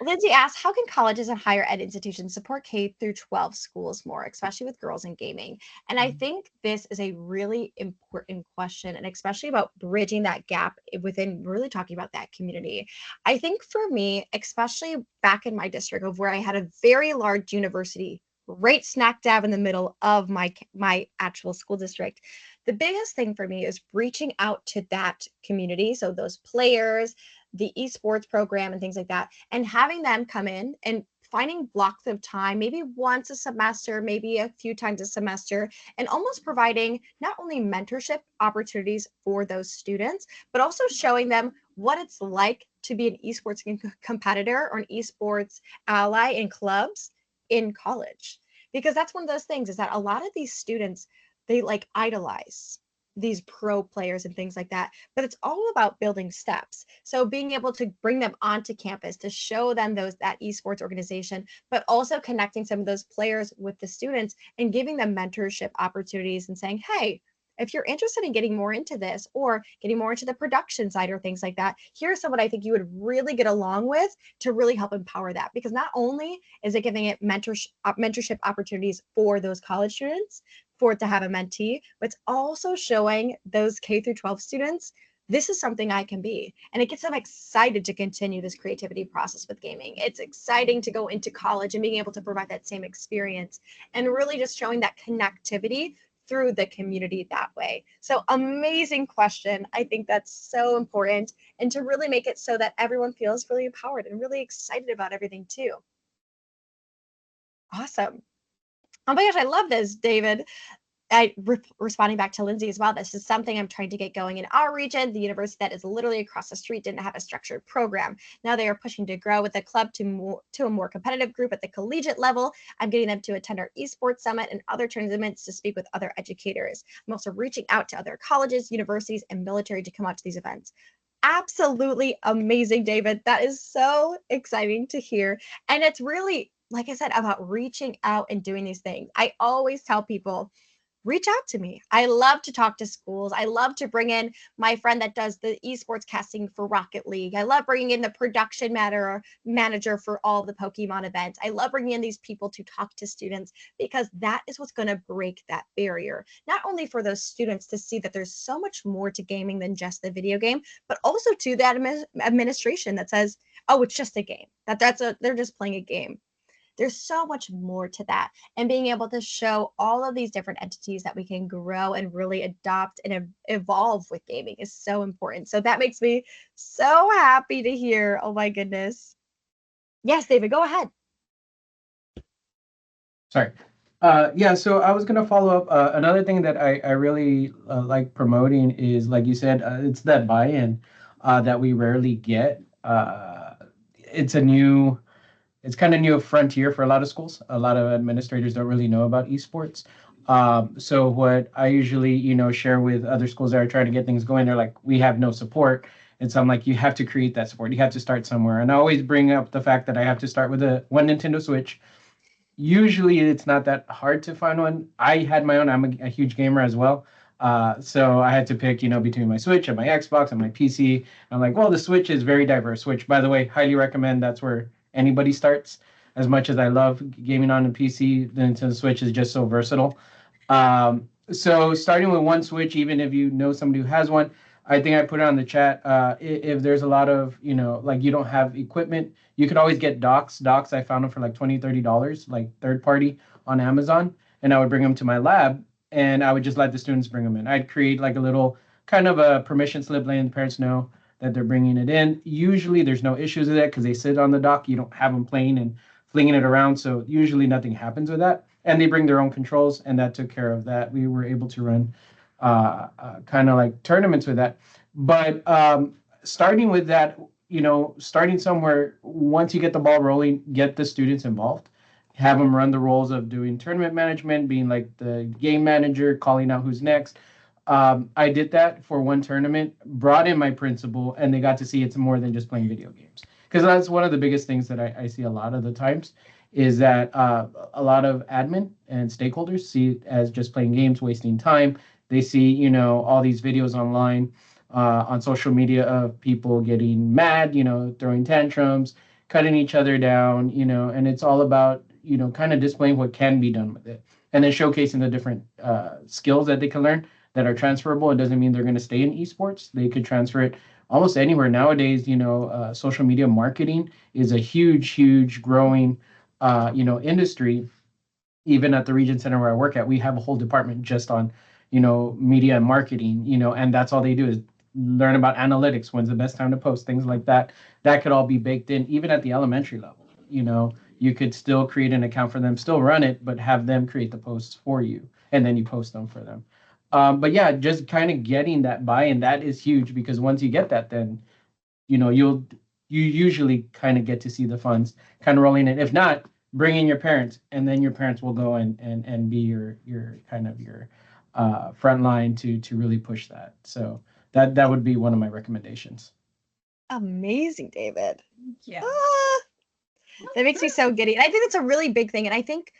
Lindsay asked, how can colleges and higher ed institutions support K through 12 schools more, especially with girls in gaming? And I think this is a really important question, and especially about bridging that gap within really talking about that community. I think for me, especially back in my district of where I had a very large university right smack dab in the middle of my actual school district, the biggest thing for me is reaching out to that community. So those players, the esports program and things like that, and having them come in and finding blocks of time, maybe once a semester, maybe a few times a semester, and almost providing not only mentorship opportunities for those students, but also showing them what it's like to be an esports competitor or an esports ally in clubs in college. Because that's one of those things is that a lot of these students, they like idolize these pro players and things like that, but it's all about building steps. So being able to bring them onto campus to show them that esports organization, but also connecting some of those players with the students and giving them mentorship opportunities and saying, hey, if you're interested in getting more into this or getting more into the production side or things like that, here's someone I think you would really get along with to really help empower that. Because not only is it giving it mentorship opportunities for those college students, for it to have a mentee, but it's also showing those K through 12 students this is something I can be. And it gets them excited to continue this creativity process with gaming. It's exciting to go into college and being able to provide that same experience and really just showing that connectivity through the community that way. So amazing question. I think that's so important, and to really make it so that everyone feels really empowered and really excited about everything too. Awesome. Oh my gosh, I love this, David. Responding back to Lindsay as well, this is something I'm trying to get going in our region. The university that is literally across the street didn't have a structured program. Now they are pushing to grow with the club to a more competitive group at the collegiate level. I'm getting them to attend our esports summit and other tournaments to speak with other educators. I'm also reaching out to other colleges, universities, and military to come out to these events. Absolutely amazing, David. That is so exciting to hear. And it's really, like I said, about reaching out and doing these things. I always tell people, reach out to me. I love to talk to schools. I love to bring in my friend that does the esports casting for Rocket League. I love bringing in the production manager for all the Pokemon events. I love bringing in these people to talk to students, because that is what's going to break that barrier. Not only for those students to see that there's so much more to gaming than just the video game, but also to that administration that says, oh, it's just a game. They're just playing a game. There's so much more to that. And being able to show all of these different entities that we can grow and really adopt and evolve with gaming is so important. So that makes me so happy to hear. Oh my goodness. Yes, David, go ahead. Sorry. Yeah, so I was going to follow up. Another thing that I really like promoting is, like you said, it's that buy-in that we rarely get. It's a new, it's kind of new frontier for a lot of schools. A lot of administrators don't really know about esports. So what I usually, share with other schools that are trying to get things going, they're like, we have no support. And so I'm like, you have to create that support. You have to start somewhere. And I always bring up the fact that I have to start with one Nintendo Switch. Usually it's not that hard to find one. I had my own. I'm a huge gamer as well. So I had to pick, between my Switch and my Xbox and my PC. I'm like, well, the Switch is very diverse, which, by the way, highly recommend. That's where anybody starts. As much as I love gaming on the PC, the Nintendo Switch is just so versatile. So starting with one Switch, even if you know somebody who has one, I think I put it on the chat. If there's a lot of, like you don't have equipment, you could always get docks. Docks, I found them for like $20, $30, like third party on Amazon. And I would bring them to my lab and I would just let the students bring them in. I'd create like a little kind of a permission slip letting the parents know that they're bringing it in. Usually there's no issues with that because they sit on the dock. You don't have them playing and flinging it around. So usually nothing happens with that. And they bring their own controls, and that took care of that. We were able to run kind of like tournaments with that. But starting with that, starting somewhere, once you get the ball rolling, get the students involved, have them run the roles of doing tournament management, being like the game manager, calling out who's next. I did that for one tournament, brought in my principal, and they got to see it's more than just playing video games. Because that's one of the biggest things that I see a lot of the times is that a lot of admin and stakeholders see it as just playing games, wasting time. They see, all these videos online on social media of people getting mad, throwing tantrums, cutting each other down, and it's all about, kind of displaying what can be done with it. And then showcasing the different skills that they can learn that are transferable. It doesn't mean they're going to stay in esports. They could transfer it almost anywhere nowadays. Social media marketing is a huge growing, industry. Even at the region center where I work at, we have a whole department just on, media and marketing, and that's all they do is learn about analytics, when's the best time to post, things like that. That could all be baked in, even at the elementary level. You could still create an account for them, still run it, but have them create the posts for you, and then you post them for them. But yeah, just kind of getting that buy-in, that is huge, because once you get that, then you usually kind of get to see the funds kind of rolling in. If not, bring in your parents, and then your parents will go and be your kind of your front line to really push that. So that would be one of my recommendations. Amazing, David. Yeah. That makes me so giddy. And I think that's a really big thing. And I think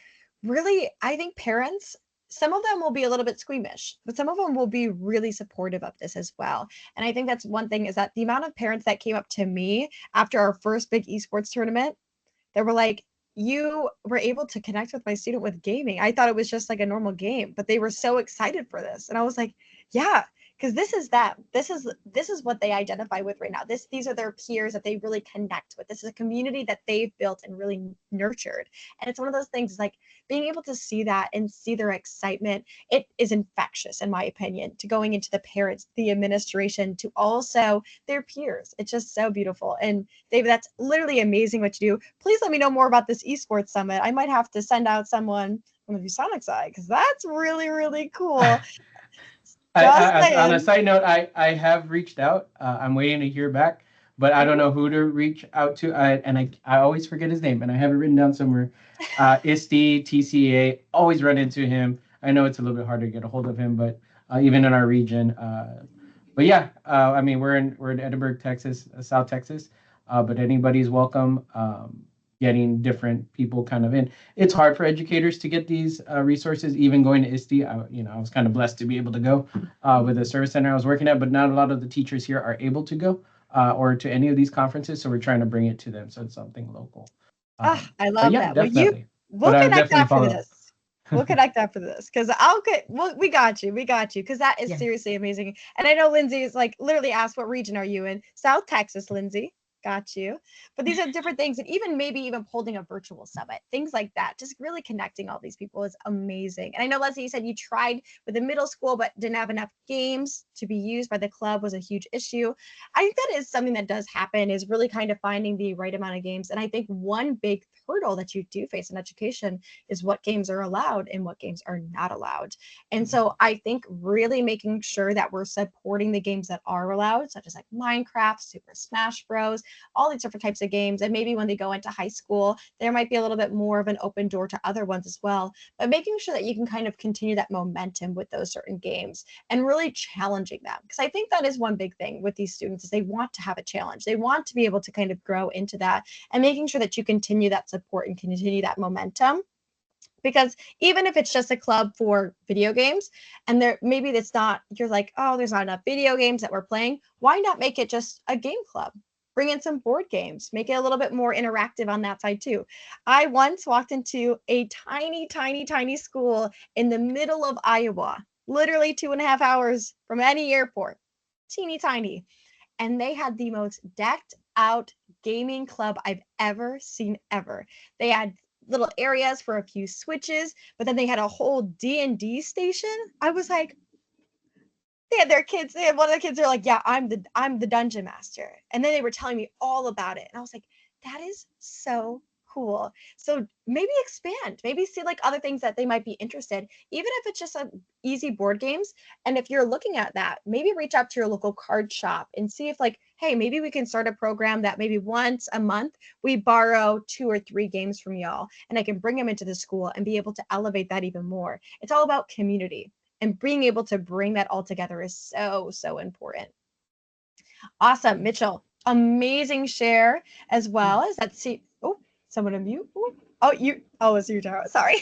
parents, some of them will be a little bit squeamish, but some of them will be really supportive of this as well. And I think that's one thing, is that the amount of parents that came up to me after our first big esports tournament, they were like, you were able to connect with my student with gaming. I thought it was just like a normal game, but they were so excited for this. And I was like, yeah, because this is them. This is what they identify with right now. These are their peers that they really connect with. This is a community that they've built and really nurtured. And it's one of those things like being able to see that and see their excitement. It is infectious, in my opinion, to going into the parents, the administration, to also their peers. It's just so beautiful. And David, that's literally amazing what you do. Please let me know more about this esports summit. I might have to send out someone from the ViewSonic side because that's really, really cool. Just On a saying. side note, I have reached out. I'm waiting to hear back, but I don't Mhm. know who to reach out to. I always forget his name, and I have it written down somewhere. ISD, TCA, always run into him. I know it's a little bit hard to get a hold of him, but even in our region. But yeah, I mean, we're in Edinburgh, Texas, South Texas, but anybody's welcome. Getting different people kind of in. It's hard for educators to get these resources. Even going to ISD, I was kind of blessed to be able to go with the service center I was working at, but not a lot of the teachers here are able to go or to any of these conferences. So we're trying to bring it to them. So it's something local. Ah, I But love yeah, that. Well, you definitely. But we'll I would connect definitely after follow this. We'll connect after this because I'll get. Well, we got you. We got you because that is Yes. seriously amazing. And I know Lindsay is like literally asked, "What region are you in?" South Texas, Lindsay. Got you. But these are different things, and even maybe even holding a virtual summit, things like that. Just really connecting all these people is amazing. And I know Leslie, you said you tried with the middle school, but didn't have enough games to be used by the club was a huge issue. I think that is something that does happen is really kind of finding the right amount of games. And I think one big hurdle that you do face in education is what games are allowed and what games are not allowed. And so I think really making sure that we're supporting the games that are allowed, such as like Minecraft, Super Smash Bros, all these different types of games. And maybe when they go into high school, there might be a little bit more of an open door to other ones as well. But making sure that you can kind of continue that momentum with those certain games and really challenging them. Because I think that is one big thing with these students is they want to have a challenge. They want to be able to kind of grow into that and making sure that you continue that support and continue that momentum because even if it's just a club for video games and there maybe it's not you're like oh there's not enough video games that we're playing, why not make it just a game club, bring in some board games, make it a little bit more interactive on that side too. I once walked into a tiny school in the middle of Iowa, literally 2.5 hours from any airport, teeny tiny, and they had the most decked out gaming club I've ever seen ever. They had little areas for a few switches, but then they had a whole D&D station. I was like, they had their kids, they had one of the kids, they're like, yeah, I'm the dungeon master. And then they were telling me all about it. And I was like, that is so cool. So maybe expand, maybe see like other things that they might be interested, even if it's just a easy board games. And if you're looking at that, maybe reach out to your local card shop and see if like, hey, maybe we can start a program that maybe once a month we borrow 2 or 3 games from y'all and I can bring them into the school and be able to elevate that even more. It's all about community and being able to bring that all together is so important. Awesome, Mitchell. Amazing share as well as that. See, oh, someone unmute. Ooh. Oh, you. Oh, it's you, Tara. Sorry.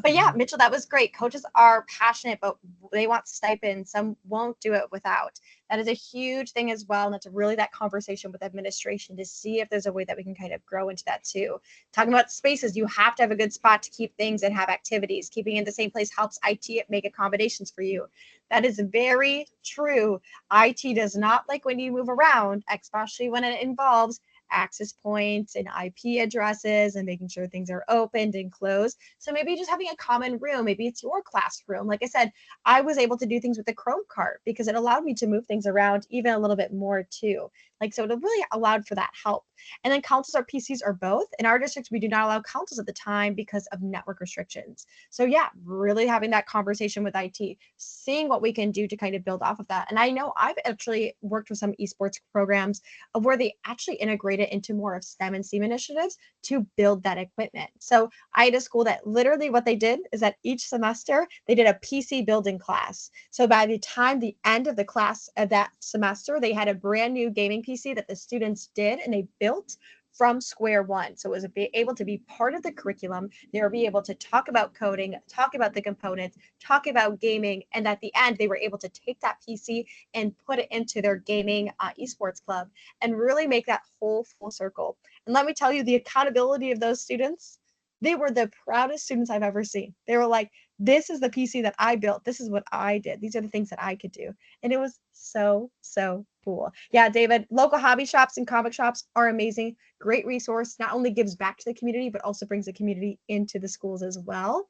But yeah, Mitchell, that was great. Coaches are passionate, but they want stipends. Some won't do it without. That is a huge thing as well. And that's really that conversation with administration to see if there's a way that we can kind of grow into that too. Talking about spaces, you have to have a good spot to keep things and have activities. Keeping in the same place helps IT make accommodations for you. That is very true. IT does not like when you move around, especially when it involves access points and IP addresses and making sure things are opened and closed. So maybe just having a common room, maybe it's your classroom. Like I said, I was able to do things with the Chrome cart because it allowed me to move things around even a little bit more too. Like, so it really allowed for that help. And then consoles or PCs or both. In our district, we do not allow consoles at the time because of network restrictions. So yeah, really having that conversation with IT, seeing what we can do to kind of build off of that. And I know I've actually worked with some esports programs where they actually integrate it into more of STEM and STEAM initiatives to build that equipment. So I had a school that literally what they did is that each semester they did a PC building class. So by the time the end of the class of that semester, they had a brand new gaming PC that the students did and they built from square one. So it was able to be part of the curriculum. They were able to talk about coding, talk about the components, talk about gaming, and at the end, they were able to take that PC and put it into their gaming esports club and really make that whole full circle. And let me tell you, the accountability of those students, They were the proudest students I've ever seen. They were like, this is the PC that I built. This is what I did. These are the things that I could do. And it was so, so cool. Yeah, David, local hobby shops and comic shops are amazing. Great resource. Not only gives back to the community, but also brings the community into the schools as well.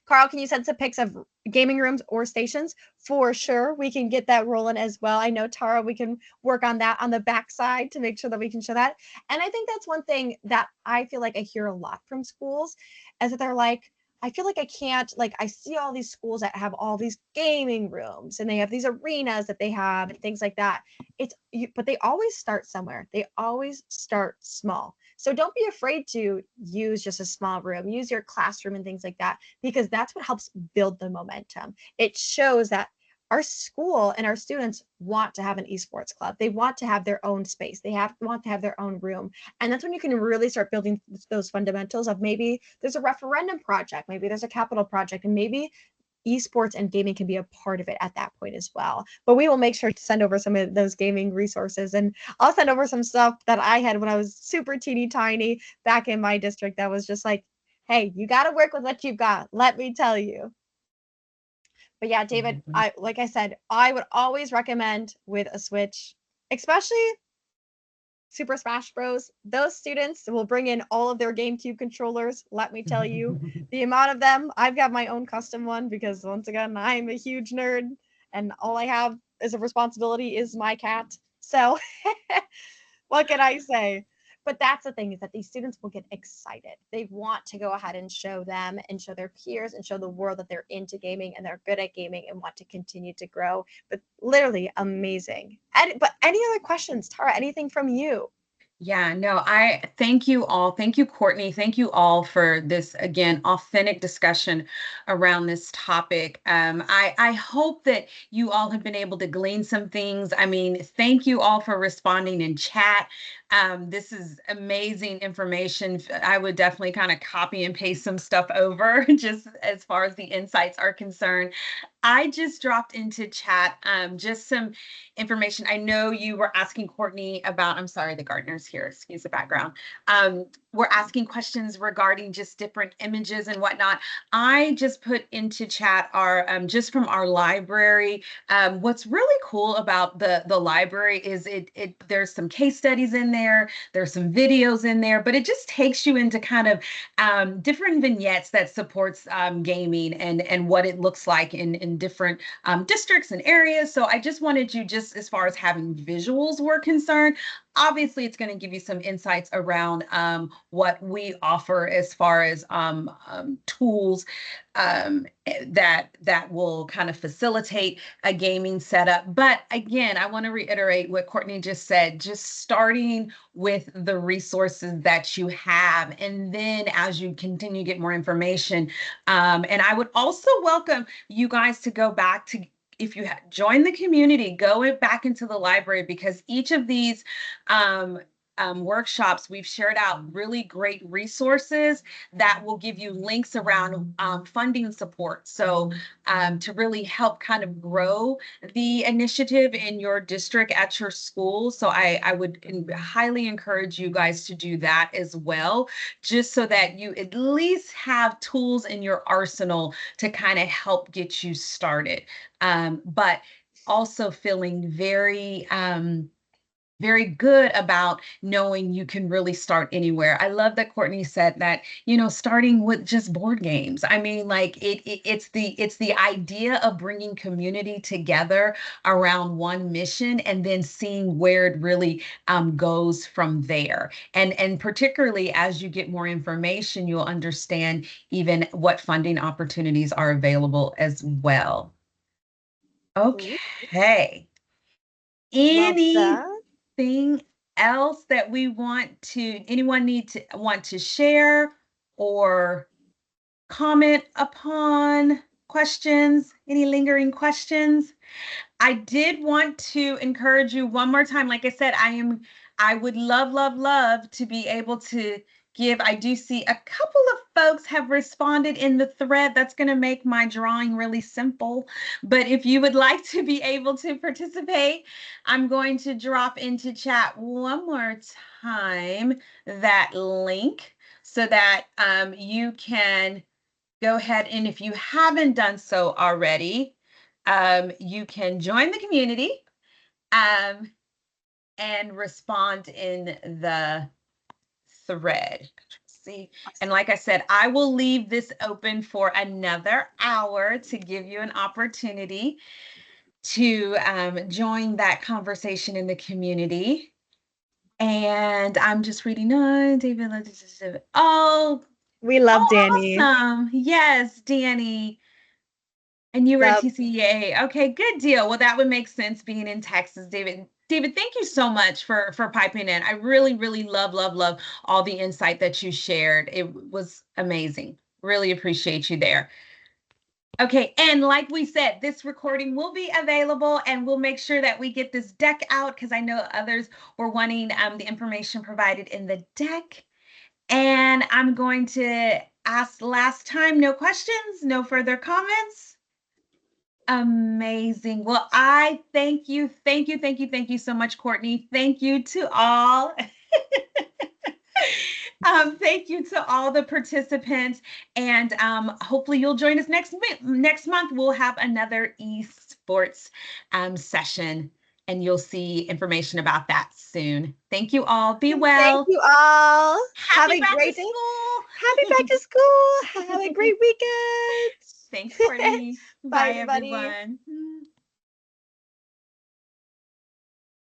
Carl, can you send some pics of gaming rooms or stations? For sure, we can get that rolling as well. I know, Tara, we can work on that on the backside to make sure that we can show that. And I think that's one thing that I feel like I hear a lot from schools is that they're like, I feel like I can't, like, I see all these schools that have all these gaming rooms and they have these arenas that they have and things like that. But they always start somewhere. They always start small. So don't be afraid to use just a small room, use your classroom and things like that, because that's what helps build the momentum. It shows that our school and our students want to have an esports club. They want to have their own space. Want to have their own room. And that's when you can really start building those fundamentals of maybe there's a referendum project, maybe there's a capital project, and maybe esports and gaming can be a part of it at that point as well. But we will make sure to send over some of those gaming resources, and I'll send over some stuff that I had when I was super teeny tiny back in my district that was just like, hey, you got to work with what you've got, let me tell you. But yeah, David, like I said, I would always recommend with a Switch, especially Super Smash Bros. Those students will bring in all of their GameCube controllers. Let me tell you, the amount of them, I've got my own custom one because once again, I'm a huge nerd and all I have as a responsibility is my cat. So what can I say? But that's the thing, is that these students will get excited. They want to go ahead and show them and show their peers and show the world that they're into gaming and they're good at gaming and want to continue to grow. But literally amazing. But any other questions, Tara? Anything from you? Yeah, no, I thank you all. Thank you, Courtney. Thank you all for this, again, authentic discussion around this topic. I hope that you all have been able to glean some things. I mean, thank you all for responding in chat. This is amazing information. I would definitely kind of copy and paste some stuff over just as far as the insights are concerned. I just dropped into chat just some information. I know you were asking Courtney about, I'm sorry, the gardener's here, excuse the background. We're asking questions regarding just different images and whatnot. I just put into chat our, just from our library. What's really cool about the library is there's some case studies in there, there's some videos in there, but it just takes you into kind of different vignettes that supports gaming and what it looks like in different districts and areas. So I just wanted you, just as far as having visuals were concerned, obviously it's going to give you some insights around what we offer as far as tools that will kind of facilitate a gaming setup. But again, I want to reiterate what Courtney just said, just starting with the resources that you have. And then as you continue to get more information, and I would also welcome you guys to go back to, if you join the community, go back into the library, because each of these workshops, we've shared out really great resources that will give you links around funding support. So to really help kind of grow the initiative in your district at your school. So I would highly encourage you guys to do that as well, just so that you at least have tools in your arsenal to kind of help get you started. But also feeling very good about knowing you can really start anywhere. I love that Courtney said that, starting with just board games. I mean, like it's the idea of bringing community together around one mission and then seeing where it really goes from there. And particularly as you get more information, you'll understand even what funding opportunities are available as well. Okay. Love that. Anything else that anyone want to share or comment upon? Questions? Any lingering questions? I did want to encourage you one more time. Like I said, I would love to be able to give. I do see a couple of folks have responded in the thread. That's going to make my drawing really simple. But if you would like to be able to participate, I'm going to drop into chat one more time that link so that you can go ahead, and if you haven't done so already, you can join the community and respond in the thread. See, and like I said, I will leave this open for another hour to give you an opportunity to join that conversation in the community. And I'm just reading on David. Oh, We love Danny. awesome. Yes, Danny. And you were at TCA. Okay, good deal. Well, that would make sense being in Texas, David. David, thank you so much for piping in. I really, really love all the insight that you shared. It was amazing. Really appreciate you there. Okay, and like we said, this recording will be available, and we'll make sure that we get this deck out because I know others were wanting the information provided in the deck. And I'm going to ask last time, no questions, no further comments. Amazing. Well, I thank you so much, Courtney. Thank you to all. Thank you to all the participants, and hopefully you'll join us next month. We'll have another esports session, and you'll see information about that soon. Thank you all. Be well. Thank you all. Have a great day. Happy back to school. Have a great weekend. Thanks, Courtney. Bye, Bye, everybody. everyone.